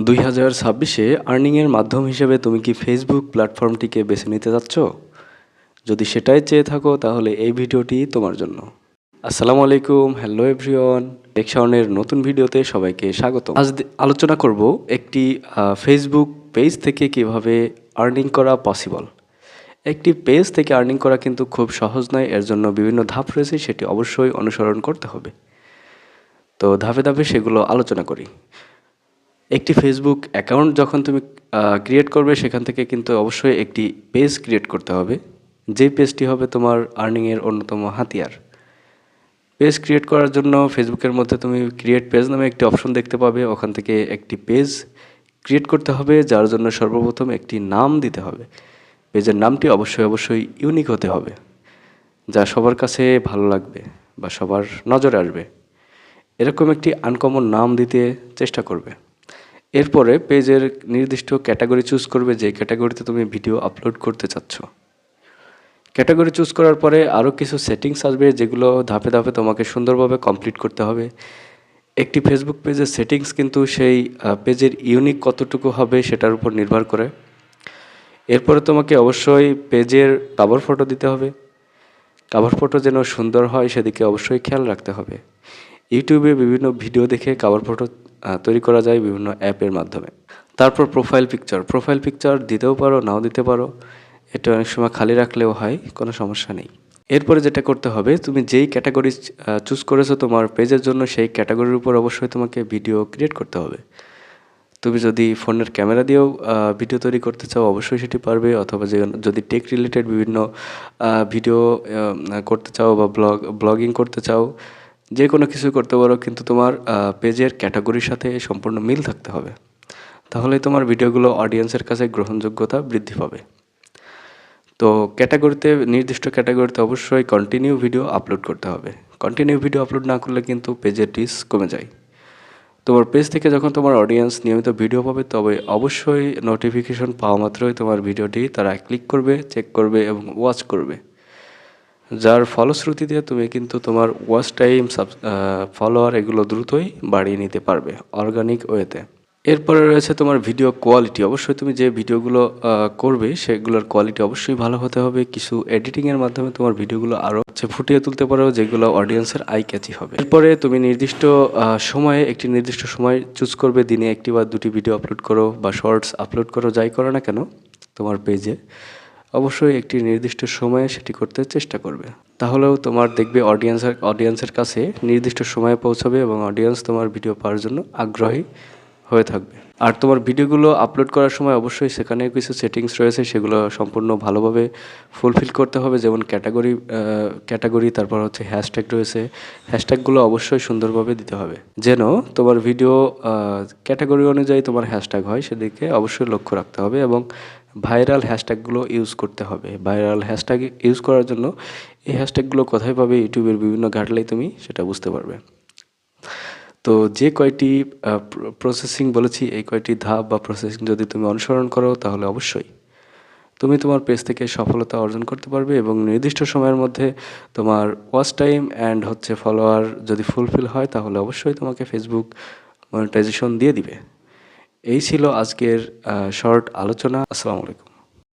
2026-এ আর্নিংয়ের মাধ্যম হিসেবে তুমি কি ফেসবুক প্ল্যাটফর্মটিকে বেছে নিতে যাচ্ছ? যদি সেটাই চেয়ে থাকো তাহলে এই ভিডিওটি তোমার জন্য। আসসালামু আলাইকুম, হ্যালো এভরিওয়ান। টেকশনের নতুন ভিডিওতে সবাইকে স্বাগতম। আজ আলোচনা করব একটি ফেসবুক পেজ থেকে কিভাবে আর্নিং করা পসিবল। একটি পেজ থেকে আর্নিং করা কিন্তু খুব সহজ নয়, এর জন্য বিভিন্ন ধাপ রয়েছে, সেটি অবশ্যই অনুসরণ করতে হবে। তো ধাপে ধাপে সেগুলো আলোচনা করি। একটি ফেসবুক অ্যাকাউন্ট যখন তুমি ক্রিয়েট করবে, সেখান থেকে কিন্তু অবশ্যই একটি পেজ ক্রিয়েট করতে হবে, যে পেজটি হবে তোমার আর্নিংয়ের অন্যতম হাতিয়ার। পেজ ক্রিয়েট করার জন্য ফেসবুকের মধ্যে তুমি ক্রিয়েট পেজ নামে একটি অপশন দেখতে পাবে, ওখান থেকে একটি পেজ ক্রিয়েট করতে হবে, যার জন্য সর্বপ্রথম একটি নাম দিতে হবে। পেজের নামটি অবশ্যই ইউনিক হতে হবে, যা সবার কাছে ভালো লাগবে বা সবার নজরে আসবে। এরকম একটি আনকমন নাম দিতে চেষ্টা করবে। এরপরে পেজের নির্দিষ্ট ক্যাটাগরি চুজ করবে, যে ক্যাটাগরিতে তুমি ভিডিও আপলোড করতে চাচ্ছ। ক্যাটাগরি চুজ করার পরে আরও কিছু সেটিংস আসবে, যেগুলো ধাপে ধাপে তোমাকে সুন্দরভাবে কমপ্লিট করতে হবে। একটি ফেসবুক পেজের সেটিংস কিন্তু সেই পেজের ইউনিক কতটুকু হবে সেটার উপর নির্ভর করে। এরপরে তোমাকে অবশ্যই পেজের কভার ফটো দিতে হবে। কভার ফটো যেন সুন্দর হয় সেদিকে অবশ্যই খেয়াল রাখতে হবে। ইউটিউবে বিভিন্ন ভিডিও দেখে কভার ফটো তৈরি করা যায় বিভিন্ন অ্যাপের মাধ্যমে। তারপর প্রোফাইল পিকচার দিতেও পারো, নাও দিতে পারো, এটা অনেক সময় খালি রাখলেও হয়, কোনো সমস্যা নেই। এরপরে যেটা করতে হবে, তুমি যেই ক্যাটাগরি চুজ করেছো তোমার পেজের জন্য, সেই ক্যাটাগরির উপর অবশ্যই তোমাকে ভিডিও ক্রিয়েট করতে হবে। তুমি যদি ফোনের ক্যামেরা দিয়েও ভিডিও তৈরি করতে চাও অবশ্যই সেটি পারবে, অথবা যদি টেক রিলেটেড বিভিন্ন ভিডিও করতে চাও বা ব্লগিং করতে চাও, যে কোনো কিছু করতে পারো, কিন্তু তোমার পেজের ক্যাটাগরির সাথে সম্পূর্ণ মিল থাকতে হবে। তাহলে তোমার ভিডিওগুলো অডিয়েন্সের কাছে গ্রহণযোগ্যতা বৃদ্ধি পাবে। তো নির্দিষ্ট ক্যাটাগরিতে অবশ্যই কন্টিনিউ ভিডিও আপলোড করতে হবে। কন্টিনিউ ভিডিও আপলোড না করলে কিন্তু পেজের রিচ কমে যায়। তোমার পেজ থেকে যখন তোমার অডিয়েন্স নিয়মিত ভিডিও পাবে, তবে অবশ্যই নোটিফিকেশন পাওয়া মাত্রই তোমার ভিডিওটি তারা ক্লিক করবে, চেক করবে এবং ওয়াচ করবে, যার ফলশ্রুতিতে তুমি কিন্তু তোমার ওয়াচ টাইম, ফলোয়ার এগুলো দ্রুতই বাড়িয়ে নিতে পারবে অর্গানিক ওয়েতে। এরপরে রয়েছে তোমার ভিডিও কোয়ালিটি। অবশ্যই তুমি যে ভিডিওগুলো করবে সেগুলোর কোয়ালিটি অবশ্যই ভালো হতে হবে। কিছু এডিটিংয়ের মাধ্যমে তোমার ভিডিওগুলো আরও ফুটিয়ে তুলতে পারো, যেগুলো অডিয়েন্সের আই ক্যাচি হবে। এরপরে তুমি একটি নির্দিষ্ট সময় চুজ করবে, দিনে একটি বা দুটি ভিডিও আপলোড করো বা শর্টস আপলোড করো, যাই করো না কেন তোমার পেজে, অবশ্যই একটি নির্দিষ্ট সময়ে সেটি করতে চেষ্টা করবে। তাহলেও তোমার দেখবে অডিয়েন্সের কাছে নির্দিষ্ট সময়ে পৌঁছাবে এবং অডিয়েন্স তোমার ভিডিও পাওয়ার জন্য আগ্রহী হয়ে থাকবে। আর তোমার ভিডিওগুলো আপলোড করার সময় অবশ্যই সেখানে কিছু সেটিংস রয়েছে, সেগুলো সম্পূর্ণ ভালোভাবে ফুলফিল করতে হবে। যেমন ক্যাটাগরি, তারপর হচ্ছে হ্যাশট্যাগ রয়েছে, হ্যাশট্যাগুলো অবশ্যই সুন্দরভাবে দিতে হবে, যেন তোমার ভিডিও ক্যাটাগরি অনুযায়ী তোমার হ্যাশট্যাগ হয়, সেদিকে অবশ্যই লক্ষ্য রাখতে হবে। এবং ভাইরাল হ্যাশট্যাগুলো ইউজ করতে হবে। ভাইরাল হ্যাশট্যাগ ইউজ করার জন্য এই হ্যাশট্যাগুলো কোথায় পাবে, ইউটিউবের বিভিন্ন ঘাটলেই তুমি সেটা বুঝতে পারবে। তো যে কয়টি প্রসেসিং বলেছি, এই কয়টি ধাপ বা প্রসেসিং যদি তুমি অনুসরণ করো, তাহলে অবশ্যই তুমি তোমার পেজ থেকে সফলতা অর্জন করতে পারবে এবং নির্দিষ্ট সময়ের মধ্যে তোমার ওয়াচ টাইম অ্যান্ড ফলোয়ার যদি ফুলফিল হয়, তাহলে অবশ্যই তোমাকে ফেসবুক মনিটাইজেশন দিয়ে দিবে। এই ছিল আজকের শর্ট আলোচনা। আসসালামু আলাইকুম।